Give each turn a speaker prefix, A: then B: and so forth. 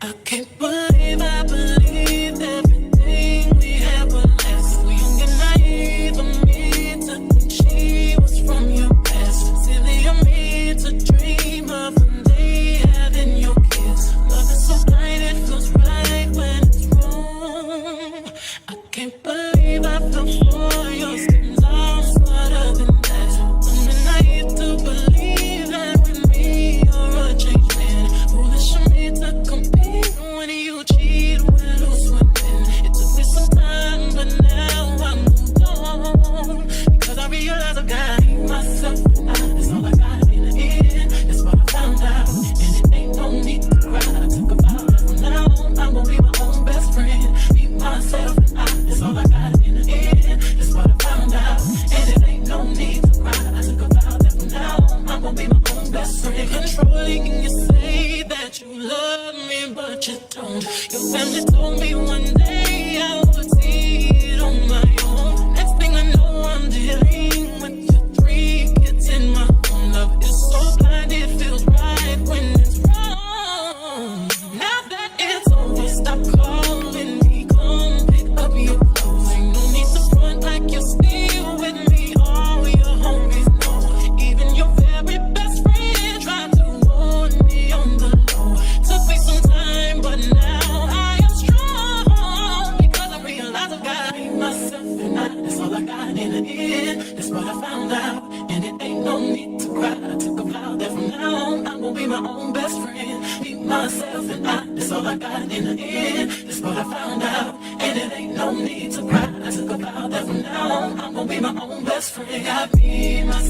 A: I can't believe I believed everything we had was last. So young and naive of me to think she was from your past. Silly of me to dream of one day having your kids. Love is so blind, it feels right when it's wrong. I can't believe I fell for your skin. I'm smarter than that. I'm naive to believe that with me you're a changed man. Foolish of me to compete when you cheat, we're lose women. It took me some time, but now I'm moved on. Because I realize I got myself and that's all I got in the end. That's what I found out, and it ain't no need to cry. I took a vow that from now on I'm gonna be my own best friend. Be myself and that's all I got in the end. That's what I found out, and it ain't no need to cry. I took a vow that from now on I'm gonna be my own best friend. Controlling and you say that you love me, but you don't. Your family told me one day I would see it on my own. Next thing I know, I'm dealing with your 3 kids in my own. Love is so blind, it feels right when it's wrong. Now that it's over, stop calling me. Come pick up your clothes. Ain't no need to front like you're still with me. All your homies know. Even your very best friend tried to warn me on the low. Took me some time, but now I am strong. Because I realize I got myself and that's all I got in the end. That's what I found out, and it ain't no need to cry. I took a vow that from now on I'm gonna be my own best friend. Be myself and that's all I got in the end. That's what I found out, and it ain't no need to cry. I took a vow that from now on I'm gonna be my own best friend. Got me, myself.